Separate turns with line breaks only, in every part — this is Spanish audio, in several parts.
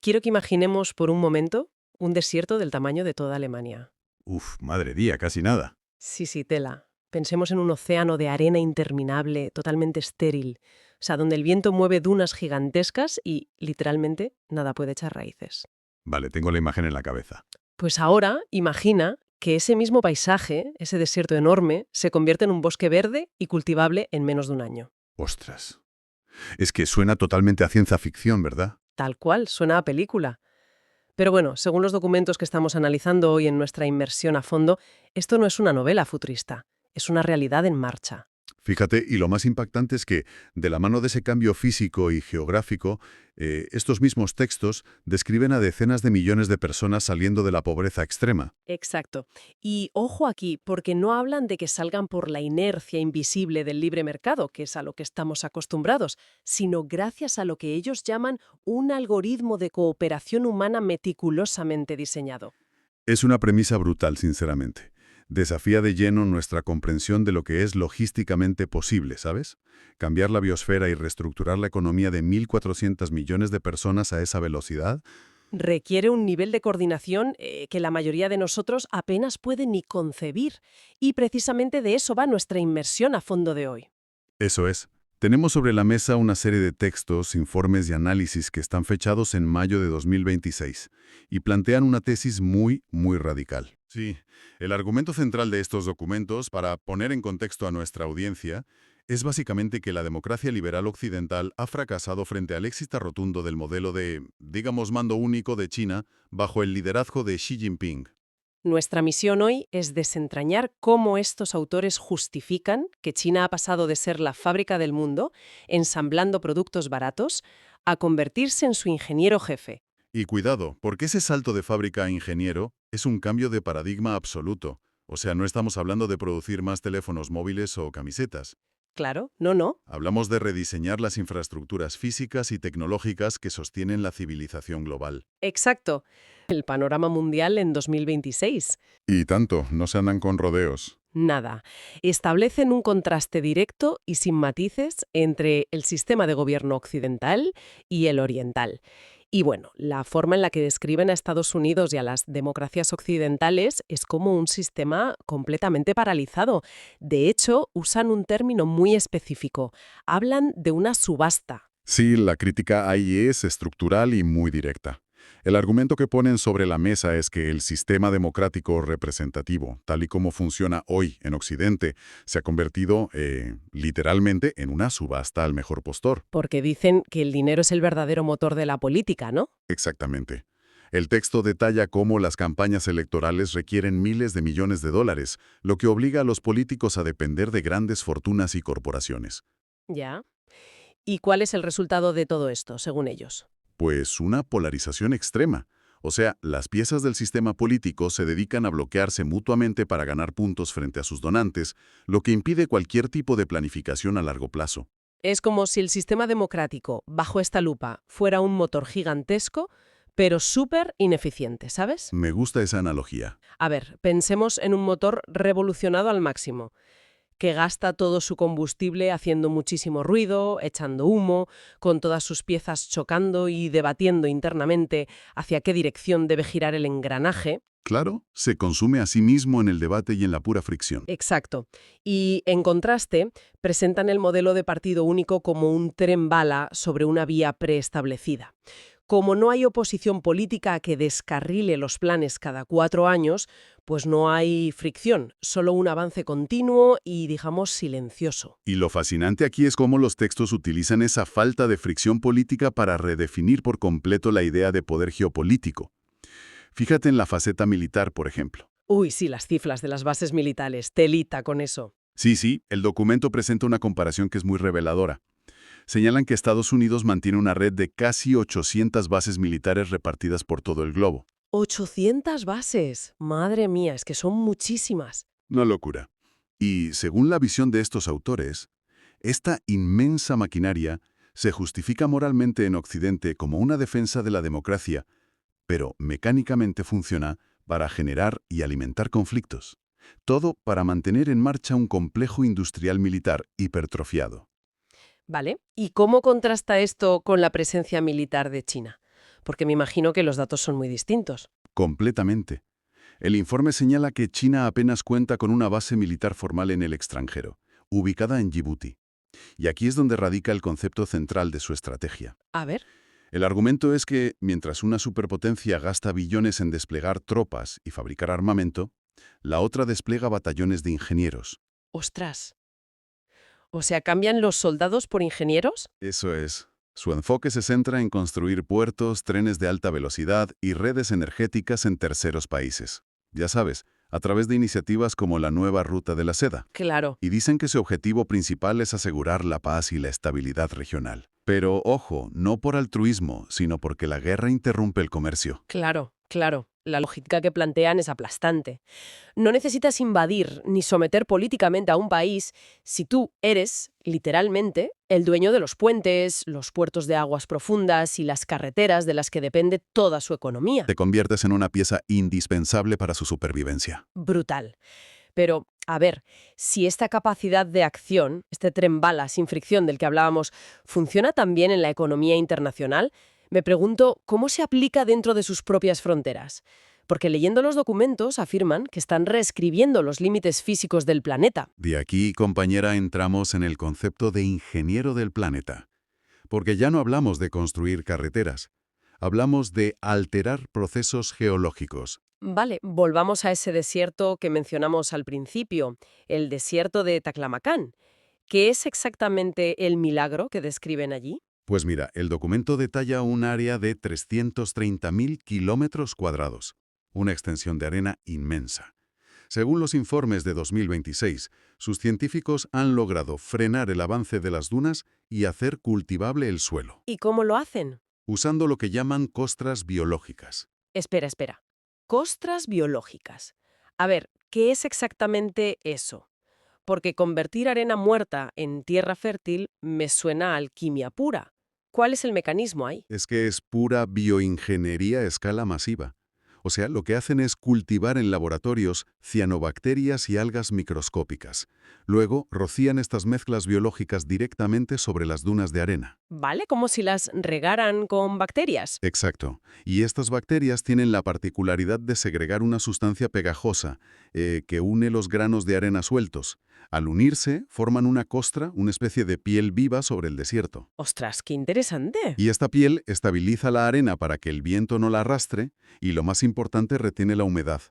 Quiero que imaginemos por un momento un desierto del tamaño de toda Alemania.
Uf, madre mía, casi nada.
Sí, sí, tela. Pensemos en un océano de arena interminable, totalmente estéril, o sea, donde el viento mueve dunas gigantescas y, literalmente, nada puede echar raíces.
Vale, tengo la imagen en la cabeza.
Pues ahora, imagina que ese mismo paisaje, ese desierto enorme, se convierte en un bosque verde y cultivable en menos de un año.
Ostras. Es que suena totalmente a ciencia ficción, ¿verdad?
Tal cual, suena a película. Pero bueno, según los documentos que estamos analizando hoy en nuestra inmersión a fondo, esto no es una novela futurista, es una realidad en marcha.
Fíjate, y lo más impactante es que, de la mano de ese cambio físico y geográfico, estos mismos textos describen a decenas de millones de personas saliendo de la pobreza extrema.
Exacto. Y ojo aquí, porque no hablan de que salgan por la inercia invisible del libre mercado, que es a lo que estamos acostumbrados, sino gracias a lo que ellos llaman un algoritmo de cooperación humana meticulosamente diseñado.
Es una premisa brutal, sinceramente. Desafía de lleno nuestra comprensión de lo que es logísticamente posible, ¿sabes? Cambiar la biosfera y reestructurar la economía de 1.400 millones de personas a esa velocidad.
Requiere un nivel de coordinación que la mayoría de nosotros apenas puede ni concebir. Y precisamente de eso va nuestra inmersión a fondo de hoy.
Eso es. Tenemos sobre la mesa una serie de textos, informes y análisis que están fechados en mayo de 2026 y plantean una tesis muy radical. Sí, el argumento central de estos documentos, para poner en contexto a nuestra audiencia, es básicamente que la democracia liberal occidental ha fracasado frente al éxito rotundo del modelo de, digamos, mando único de China bajo el liderazgo de Xi Jinping.
Nuestra misión hoy es desentrañar cómo estos autores justifican que China ha pasado de ser la fábrica del mundo, ensamblando productos baratos, a convertirse en su ingeniero jefe.
Y cuidado, porque ese salto de fábrica a ingeniero es un cambio de paradigma absoluto. O sea, no estamos hablando de producir más teléfonos móviles o camisetas.
Claro, no, no.
Hablamos de rediseñar las infraestructuras físicas y tecnológicas que sostienen la civilización global.
Exacto. El panorama mundial en 2026.
Y tanto, no se andan con rodeos.
Nada. Establecen un contraste directo y sin matices entre el sistema de gobierno occidental y el oriental. Y bueno, la forma en la que describen a Estados Unidos y a las democracias occidentales es como un sistema completamente paralizado. De hecho, usan un término muy específico. Hablan de una subasta.
Sí, la crítica ahí es estructural y muy directa. El argumento que ponen sobre la mesa es que el sistema democrático representativo, tal y como funciona hoy en Occidente, se ha convertido, literalmente, en una subasta al mejor postor.
Porque dicen que el dinero es el verdadero motor de la política, ¿no?
Exactamente. El texto detalla cómo las campañas electorales requieren miles de millones de dólares, lo que obliga a los políticos a depender de grandes fortunas y corporaciones.
Ya. ¿Y cuál es el resultado de todo esto, según ellos?
Pues una polarización extrema. O sea, las piezas del sistema político se dedican a bloquearse mutuamente para ganar puntos frente a sus donantes, lo que impide cualquier tipo de planificación a largo plazo.
Es como si el sistema democrático, bajo esta lupa, fuera un motor gigantesco, pero súper ineficiente, ¿sabes?
Me gusta esa analogía.
A ver, pensemos en un motor revolucionado al máximo, que gasta todo su combustible haciendo muchísimo ruido, echando humo, con todas sus piezas chocando y debatiendo internamente hacia qué dirección debe girar el engranaje.
Claro, se consume a sí mismo en el debate y en la pura fricción.
Exacto. Y, en contraste, presentan el modelo de partido único como un tren bala sobre una vía preestablecida. Como no hay oposición política que descarrile los planes cada 4 años, pues no hay fricción, solo un avance continuo y, digamos, silencioso.
Y lo fascinante aquí es cómo los textos utilizan esa falta de fricción política para redefinir por completo la idea de poder geopolítico. Fíjate en la faceta militar, por ejemplo.
Uy, sí, las cifras de las bases militares, telita con eso.
Sí, el documento presenta una comparación que es muy reveladora. Señalan que Estados Unidos mantiene una red de casi 800 bases militares repartidas por todo el globo.
800 bases. Madre mía, es que son muchísimas.
Una locura. Y según la visión de estos autores, esta inmensa maquinaria se justifica moralmente en Occidente como una defensa de la democracia, pero mecánicamente funciona para generar y alimentar conflictos. Todo para mantener en marcha un complejo industrial militar hipertrofiado.
¿Vale? ¿Y cómo contrasta esto con la presencia militar de China? Porque me imagino que los datos son muy distintos.
Completamente. El informe señala que China apenas cuenta con una base militar formal en el extranjero, ubicada en Djibouti. Y aquí es donde radica el concepto central de su estrategia.
A ver.
El argumento es que, mientras una superpotencia gasta billones en desplegar tropas y fabricar armamento, la otra despliega batallones de ingenieros.
Ostras. O sea, ¿cambian los soldados por ingenieros?
Eso es. Su enfoque se centra en construir puertos, trenes de alta velocidad y redes energéticas en terceros países. Ya sabes, a través de iniciativas como la Nueva Ruta de la Seda.
Claro.
Y dicen que su objetivo principal es asegurar la paz y la estabilidad regional. Pero, ojo, no por altruismo, sino porque la guerra interrumpe el comercio.
Claro, claro. La lógica que plantean es aplastante. No necesitas invadir ni someter políticamente a un país si tú eres, literalmente, el dueño de los puentes, los puertos de aguas profundas y las carreteras de las que depende toda su economía.
Te conviertes en una pieza indispensable para su supervivencia.
Brutal. Pero, a ver, si esta capacidad de acción, este tren bala sin fricción del que hablábamos, funciona también en la economía internacional, me pregunto cómo se aplica dentro de sus propias fronteras. Porque leyendo los documentos afirman que están reescribiendo los límites físicos del planeta.
De aquí, compañera, entramos en el concepto de ingeniero del planeta. Porque ya no hablamos de construir carreteras, hablamos de alterar procesos geológicos.
Vale, volvamos a ese desierto que mencionamos al principio, el desierto de Taklamakan. ¿Qué es exactamente el milagro que describen allí?
Pues mira, el documento detalla un área de 330.000 kilómetros cuadrados, una extensión de arena inmensa. Según los informes de 2026, sus científicos han logrado frenar el avance de las dunas y hacer cultivable el suelo,
¿Y cómo lo hacen?
usando lo que llaman costras biológicas.
Espera. Costras biológicas. A ver, ¿qué es exactamente eso? Porque convertir arena muerta en tierra fértil me suena a alquimia pura. ¿Cuál es el mecanismo ahí?
Es que es pura bioingeniería a escala masiva. O sea, lo que hacen es cultivar en laboratorios cianobacterias y algas microscópicas. Luego, rocían estas mezclas biológicas directamente sobre las dunas de arena.
¿Vale? Como si las regaran con bacterias.
Exacto. Y estas bacterias tienen la particularidad de segregar una sustancia pegajosa que une los granos de arena sueltos. Al unirse, forman una costra, una especie de piel viva sobre el desierto.
¡Ostras, qué interesante!
Y esta piel estabiliza la arena para que el viento no la arrastre y, lo más importante, retiene la humedad.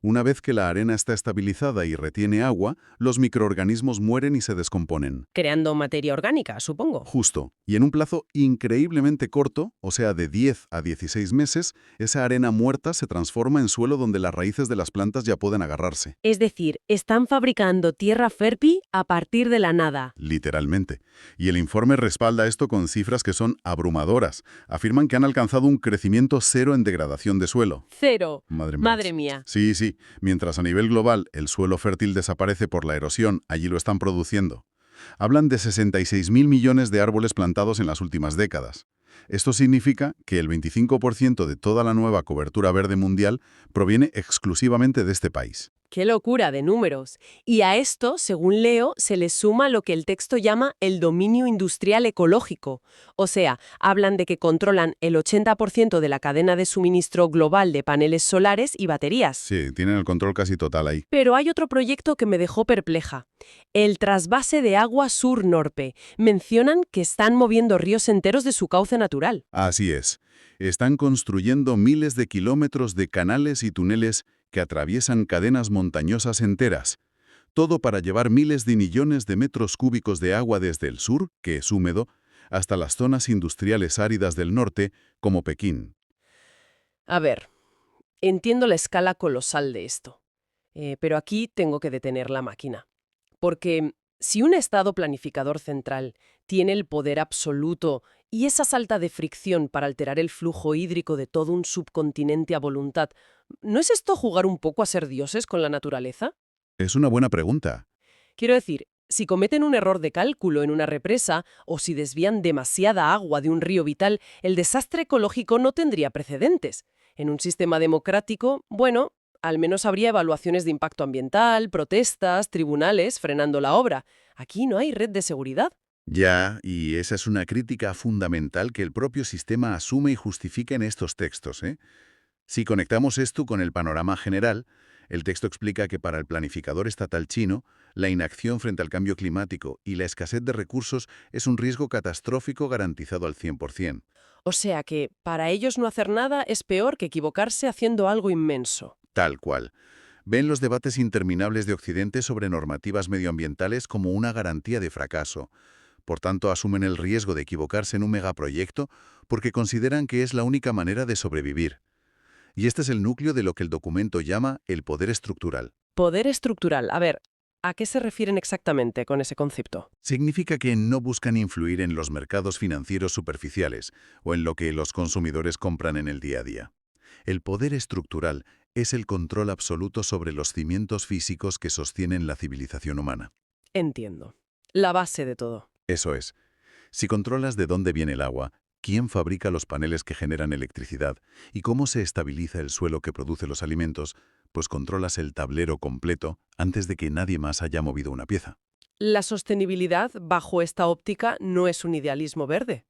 Una vez que la arena está estabilizada y retiene agua, los microorganismos mueren y se descomponen.
Creando materia orgánica, supongo.
Justo. Y en un plazo increíblemente corto, o sea, de 10 a 16 meses, esa arena muerta se transforma en suelo donde las raíces de las plantas ya pueden agarrarse.
Es decir, están fabricando tierra fértil a partir de la nada.
Literalmente. Y el informe respalda esto con cifras que son abrumadoras. Afirman que han alcanzado un crecimiento cero en degradación de suelo.
¡Cero!
Madre mía.
Madre mía.
Sí. Mientras a nivel global el suelo fértil desaparece por la erosión, allí lo están produciendo. Hablan de 66.000 millones de árboles plantados en las últimas décadas. Esto significa que el 25% de toda la nueva cobertura verde mundial proviene exclusivamente de este país.
¡Qué locura de números! Y a esto, según leo, se le suma lo que el texto llama el dominio industrial ecológico. O sea, hablan de que controlan el 80% de la cadena de suministro global de paneles solares y baterías.
Sí, tienen el control casi total ahí.
Pero hay otro proyecto que me dejó perpleja. El trasvase de agua Sur-Norpe. Mencionan que están moviendo ríos enteros de su cauce natural.
Así es. Están construyendo miles de kilómetros de canales y túneles que atraviesan cadenas montañosas enteras. Todo para llevar miles de millones de metros cúbicos de agua desde el sur, que es húmedo, hasta las zonas industriales áridas del norte, como Pekín.
A ver, entiendo la escala colosal de esto. Pero aquí tengo que detener la máquina. Porque si un Estado planificador central tiene el poder absoluto y esa salta de fricción para alterar el flujo hídrico de todo un subcontinente a voluntad, ¿no es esto jugar un poco a ser dioses con la naturaleza?
Es una buena pregunta.
Quiero decir, si cometen un error de cálculo en una represa o si desvían demasiada agua de un río vital, el desastre ecológico no tendría precedentes. En un sistema democrático, bueno, al menos habría evaluaciones de impacto ambiental, protestas, tribunales frenando la obra. Aquí no hay red de seguridad.
Ya, y esa es una crítica fundamental que el propio sistema asume y justifica en estos textos, ¿eh? Si conectamos esto con el panorama general, el texto explica que para el planificador estatal chino, la inacción frente al cambio climático y la escasez de recursos es un riesgo catastrófico garantizado al 100%.
O sea que para ellos no hacer nada es peor que equivocarse haciendo algo inmenso.
Tal cual. Ven los debates interminables de Occidente sobre normativas medioambientales como una garantía de fracaso. Por tanto, asumen el riesgo de equivocarse en un megaproyecto porque consideran que es la única manera de sobrevivir. Y este es el núcleo de lo que el documento llama el poder estructural.
Poder estructural. A ver, ¿a qué se refieren exactamente con ese concepto?
Significa que no buscan influir en los mercados financieros superficiales o en lo que los consumidores compran en el día a día. El poder estructural es el control absoluto sobre los cimientos físicos que sostienen la civilización humana.
Entiendo. La base de todo.
Eso es. Si controlas de dónde viene el agua, quién fabrica los paneles que generan electricidad y cómo se estabiliza el suelo que produce los alimentos, pues controlas el tablero completo antes de que nadie más haya movido una pieza.
La sostenibilidad, bajo esta óptica, no es un idealismo verde.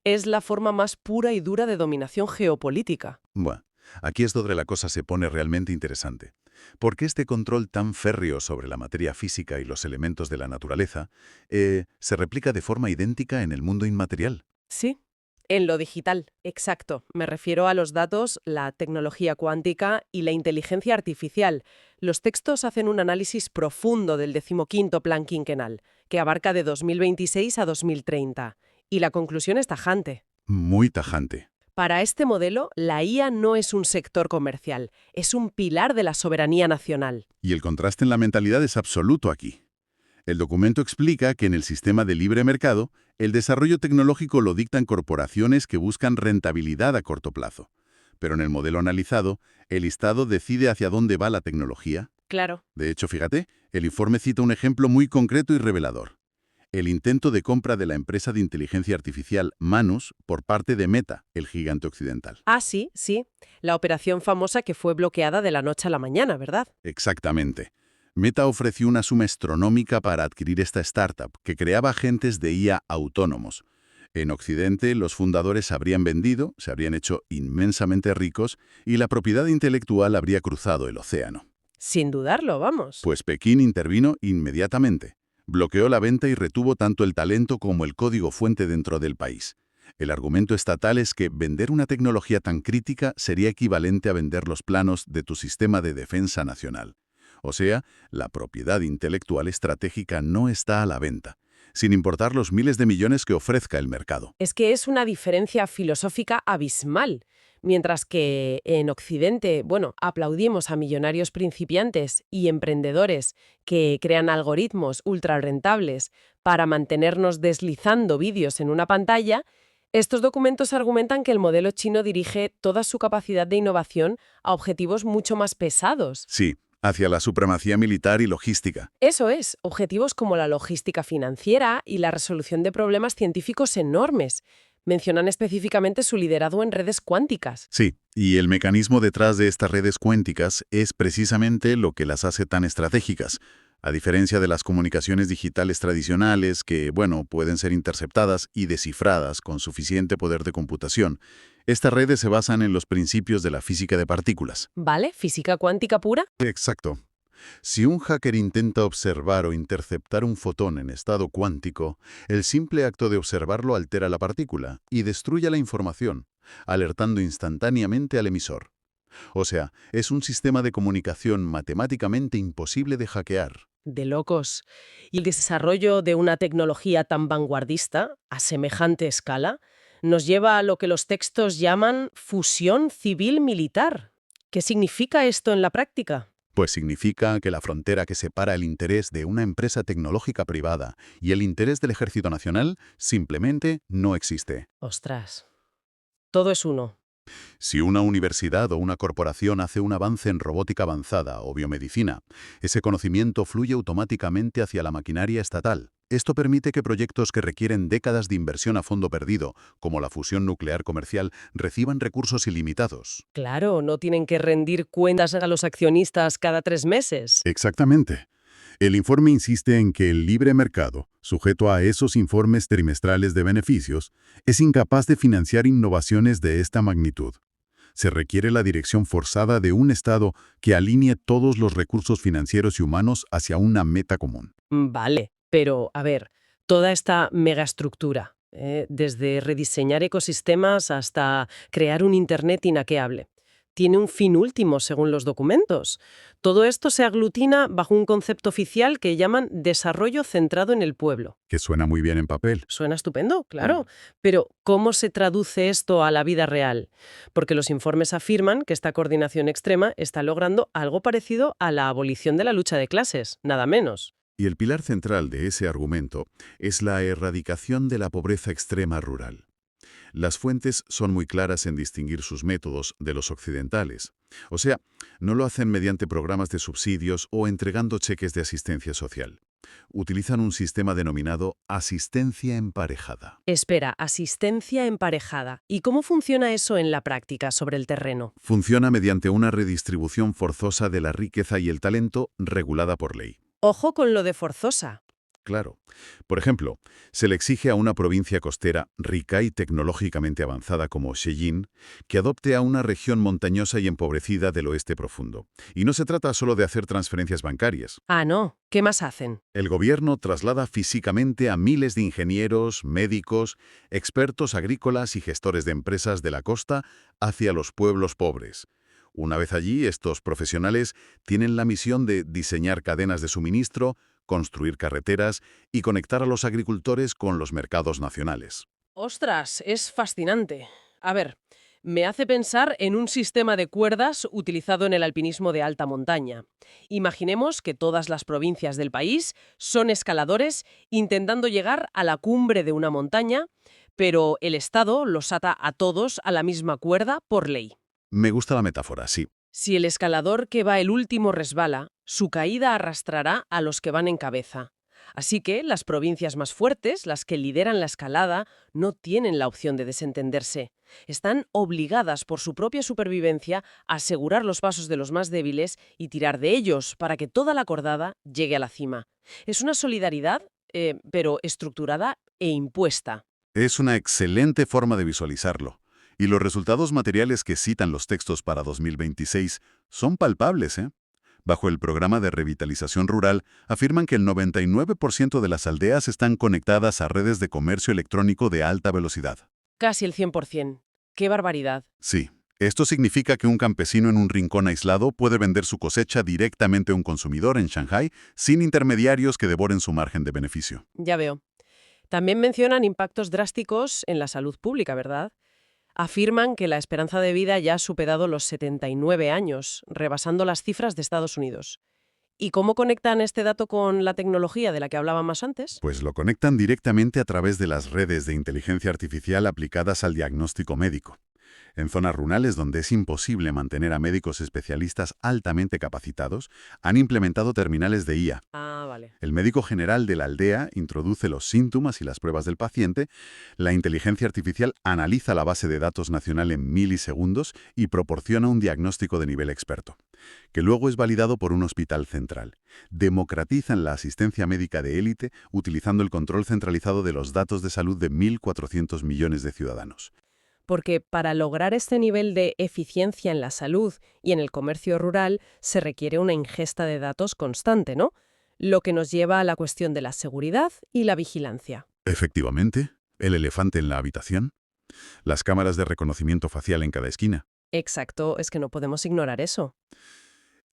Es la forma más pura y dura de dominación geopolítica.
Bueno, aquí es donde la cosa se pone realmente interesante. Porque este control tan férreo sobre la materia física y los elementos de la naturaleza se replica de forma idéntica en el mundo inmaterial.
Sí. En lo digital, exacto. Me refiero a los datos, la tecnología cuántica y la inteligencia artificial. Los textos hacen un análisis profundo del 15º Plan Quinquenal, que abarca de 2026 a 2030. Y la conclusión es tajante.
Muy tajante.
Para este modelo, la IA no es un sector comercial, es un pilar de la soberanía nacional.
Y el contraste en la mentalidad es absoluto aquí. El documento explica que en el sistema de libre mercado, el desarrollo tecnológico lo dictan corporaciones que buscan rentabilidad a corto plazo. Pero en el modelo analizado, el Estado decide hacia dónde va la tecnología.
Claro.
De hecho, fíjate, el informe cita un ejemplo muy concreto y revelador. El intento de compra de la empresa de inteligencia artificial Manus por parte de Meta, el gigante occidental.
Ah, sí, sí. La operación famosa que fue bloqueada de la noche a la mañana, ¿verdad?
Exactamente. Meta ofreció una suma astronómica para adquirir esta startup, que creaba agentes de IA autónomos. En Occidente, los fundadores habrían vendido, se habrían hecho inmensamente ricos y la propiedad intelectual habría cruzado el océano.
Sin dudarlo, vamos.
Pues Pekín intervino inmediatamente. Bloqueó la venta y retuvo tanto el talento como el código fuente dentro del país. El argumento estatal es que vender una tecnología tan crítica sería equivalente a vender los planos de tu sistema de defensa nacional. O sea, la propiedad intelectual estratégica no está a la venta, sin importar los miles de millones que ofrezca el mercado.
Es que es una diferencia filosófica abismal. Mientras que en Occidente, bueno, aplaudimos a millonarios principiantes y emprendedores que crean algoritmos ultra rentables para mantenernos deslizando vídeos en una pantalla, estos documentos argumentan que el modelo chino dirige toda su capacidad de innovación a objetivos mucho más pesados.
Sí, hacia la supremacía militar y logística.
Eso es, objetivos como la logística financiera y la resolución de problemas científicos enormes. Mencionan específicamente su liderazgo en redes cuánticas.
Sí, y el mecanismo detrás de estas redes cuánticas es precisamente lo que las hace tan estratégicas. A diferencia de las comunicaciones digitales tradicionales que, bueno, pueden ser interceptadas y descifradas con suficiente poder de computación, estas redes se basan en los principios de la física de partículas.
¿Vale? ¿Física cuántica pura?
Exacto. Si un hacker intenta observar o interceptar un fotón en estado cuántico, el simple acto de observarlo altera la partícula y destruye la información, alertando instantáneamente al emisor. O sea, es un sistema de comunicación matemáticamente imposible de hackear.
De locos. Y el desarrollo de una tecnología tan vanguardista, a semejante escala, nos lleva a lo que los textos llaman fusión civil-militar. ¿Qué significa esto en la práctica?
Pues significa que la frontera que separa el interés de una empresa tecnológica privada y el interés del Ejército Nacional simplemente no existe.
Ostras. Todo es uno.
Si una universidad o una corporación hace un avance en robótica avanzada o biomedicina, ese conocimiento fluye automáticamente hacia la maquinaria estatal. Esto permite que proyectos que requieren décadas de inversión a fondo perdido, como la fusión nuclear comercial, reciban recursos ilimitados.
Claro, no tienen que rendir cuentas a los accionistas cada 3 meses.
Exactamente. El informe insiste en que el libre mercado, sujeto a esos informes trimestrales de beneficios, es incapaz de financiar innovaciones de esta magnitud. Se requiere la dirección forzada de un Estado que alinee todos los recursos financieros y humanos hacia una meta común.
Vale, pero a ver, toda esta megaestructura, desde rediseñar ecosistemas hasta crear un Internet inaqueable, tiene un fin último según los documentos. Todo esto se aglutina bajo un concepto oficial que llaman desarrollo centrado en el pueblo.
Que suena muy bien en papel.
Suena estupendo, claro. Pero, ¿cómo se traduce esto a la vida real? Porque los informes afirman que esta coordinación extrema está logrando algo parecido a la abolición de la lucha de clases, nada menos.
Y el pilar central de ese argumento es la erradicación de la pobreza extrema rural. Las fuentes son muy claras en distinguir sus métodos de los occidentales. O sea, no lo hacen mediante programas de subsidios o entregando cheques de asistencia social. Utilizan un sistema denominado asistencia emparejada.
Espera, asistencia emparejada. ¿Y cómo funciona eso en la práctica sobre el terreno?
Funciona mediante una redistribución forzosa de la riqueza y el talento regulada por ley.
Ojo con lo de forzosa.
Claro. Por ejemplo, se le exige a una provincia costera rica y tecnológicamente avanzada como Zhejiang que adopte a una región montañosa y empobrecida del oeste profundo. Y no se trata solo de hacer transferencias bancarias.
Ah, no. ¿Qué más hacen?
El gobierno traslada físicamente a miles de ingenieros, médicos, expertos agrícolas y gestores de empresas de la costa hacia los pueblos pobres. Una vez allí, estos profesionales tienen la misión de diseñar cadenas de suministro, construir carreteras y conectar a los agricultores con los mercados nacionales.
Ostras, es fascinante. A ver, me hace pensar en un sistema de cuerdas utilizado en el alpinismo de alta montaña. Imaginemos que todas las provincias del país son escaladores intentando llegar a la cumbre de una montaña, pero el Estado los ata a todos a la misma cuerda por ley.
Me gusta la metáfora, sí.
Si el escalador que va el último resbala, su caída arrastrará a los que van en cabeza. Así que las provincias más fuertes, las que lideran la escalada, no tienen la opción de desentenderse. Están obligadas por su propia supervivencia a asegurar los pasos de los más débiles y tirar de ellos para que toda la cordada llegue a la cima. Es una solidaridad, pero estructurada e impuesta.
Es una excelente forma de visualizarlo. Y los resultados materiales que citan los textos para 2026 son palpables, ¿eh? Bajo el programa de revitalización rural, afirman que el 99% de las aldeas están conectadas a redes de comercio electrónico de alta velocidad.
Casi el 100%. ¡Qué barbaridad!
Sí, esto significa que un campesino en un rincón aislado puede vender su cosecha directamente a un consumidor en Shanghái sin intermediarios que devoren su margen de beneficio.
Ya veo. También mencionan impactos drásticos en la salud pública, ¿verdad? Afirman que la esperanza de vida ya ha superado los 79 años, rebasando las cifras de Estados Unidos. ¿Y cómo conectan este dato con la tecnología de la que hablábamos antes?
Pues lo conectan directamente a través de las redes de inteligencia artificial aplicadas al diagnóstico médico. En zonas rurales donde es imposible mantener a médicos especialistas altamente capacitados, han implementado terminales de IA.
Ah, vale.
El médico general de la aldea introduce los síntomas y las pruebas del paciente, la inteligencia artificial analiza la base de datos nacional en milisegundos y proporciona un diagnóstico de nivel experto, que luego es validado por un hospital central. Democratizan la asistencia médica de élite utilizando el control centralizado de los datos de salud de 1.400 millones de ciudadanos.
Porque para lograr este nivel de eficiencia en la salud y en el comercio rural se requiere una ingesta de datos constante, ¿no? Lo que nos lleva a la cuestión de la seguridad y la vigilancia.
Efectivamente, el elefante en la habitación, las cámaras de reconocimiento facial en cada esquina.
Exacto, es que no podemos ignorar eso.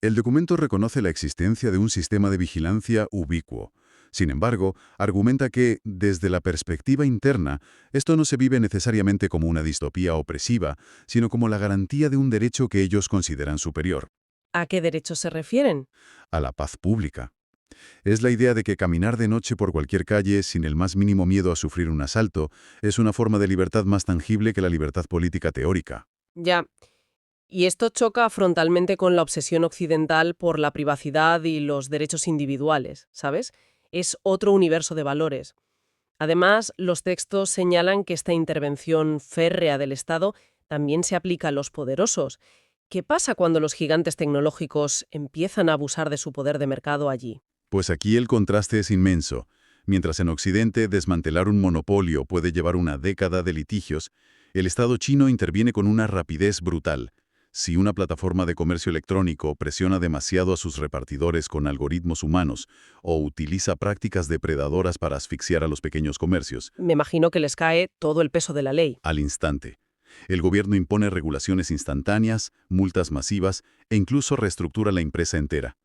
El documento reconoce la existencia de un sistema de vigilancia ubicuo. Sin embargo, argumenta que, desde la perspectiva interna, esto no se vive necesariamente como una distopía opresiva, sino como la garantía de un derecho que ellos consideran superior,
¿A qué derechos se refieren?
a la paz pública. Es la idea de que caminar de noche por cualquier calle sin el más mínimo miedo a sufrir un asalto es una forma de libertad más tangible que la libertad política teórica.
Ya. Y esto choca frontalmente con la obsesión occidental por la privacidad y los derechos individuales, ¿sabes? Es otro universo de valores. Además, los textos señalan que esta intervención férrea del Estado también se aplica a los poderosos. ¿Qué pasa cuando los gigantes tecnológicos empiezan a abusar de su poder de mercado allí?
Pues aquí el contraste es inmenso. Mientras en Occidente desmantelar un monopolio puede llevar una década de litigios, el Estado chino interviene con una rapidez brutal. Si una plataforma de comercio electrónico presiona demasiado a sus repartidores con algoritmos humanos o utiliza prácticas depredadoras para asfixiar a los pequeños comercios,
Me imagino que les cae todo el peso de la ley.
al instante. El gobierno impone regulaciones instantáneas, multas masivas e incluso reestructura la empresa entera.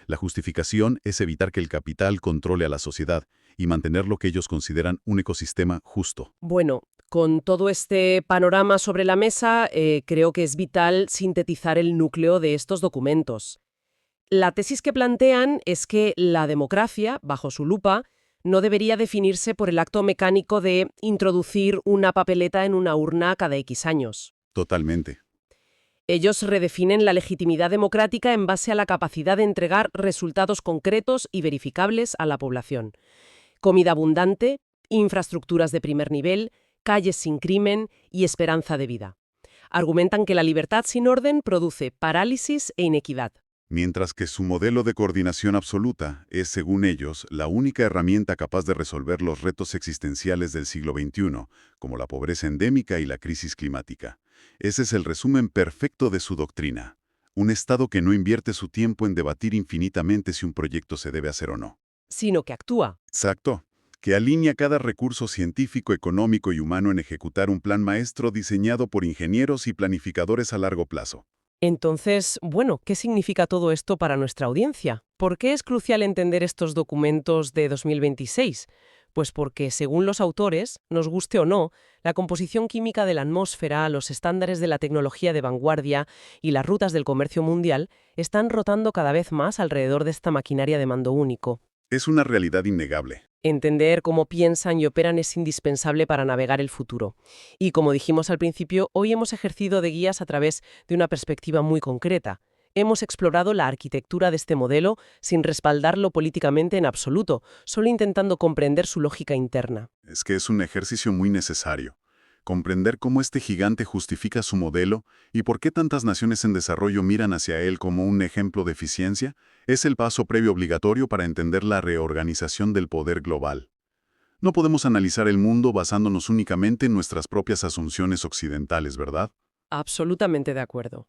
La justificación es evitar que el capital controle a la sociedad y mantener lo que ellos consideran un ecosistema justo.
Bueno, con todo este panorama sobre la mesa, creo que es vital sintetizar el núcleo de estos documentos. La tesis que plantean es que la democracia, bajo su lupa, no debería definirse por el acto mecánico de introducir una papeleta en una urna cada X años.
Totalmente.
Ellos redefinen la legitimidad democrática en base a la capacidad de entregar resultados concretos y verificables a la población. Comida abundante, infraestructuras de primer nivel, calles sin crimen y esperanza de vida. Argumentan que la libertad sin orden produce parálisis e inequidad.
Mientras que su modelo de coordinación absoluta es, según ellos, la única herramienta capaz de resolver los retos existenciales del siglo XXI, como la pobreza endémica y la crisis climática. Ese es el resumen perfecto de su doctrina. Un Estado que no invierte su tiempo en debatir infinitamente si un proyecto se debe hacer o no.
Sino que actúa.
Exacto. Que alinea cada recurso científico, económico y humano en ejecutar un plan maestro diseñado por ingenieros y planificadores a largo plazo.
Entonces, bueno, ¿qué significa todo esto para nuestra audiencia? ¿Por qué es crucial entender estos documentos de 2026? Pues porque, según los autores, nos guste o no, la composición química de la atmósfera, los estándares de la tecnología de vanguardia y las rutas del comercio mundial están rotando cada vez más alrededor de esta maquinaria de mando único.
Es una realidad innegable.
Entender cómo piensan y operan es indispensable para navegar el futuro. Y como dijimos al principio, hoy hemos ejercido de guías a través de una perspectiva muy concreta. Hemos explorado la arquitectura de este modelo sin respaldarlo políticamente en absoluto, solo intentando comprender su lógica interna.
Es que es un ejercicio muy necesario. Comprender cómo este gigante justifica su modelo y por qué tantas naciones en desarrollo miran hacia él como un ejemplo de eficiencia es el paso previo obligatorio para entender la reorganización del poder global. No podemos analizar el mundo basándonos únicamente en nuestras propias asunciones occidentales, ¿verdad?
Absolutamente de acuerdo.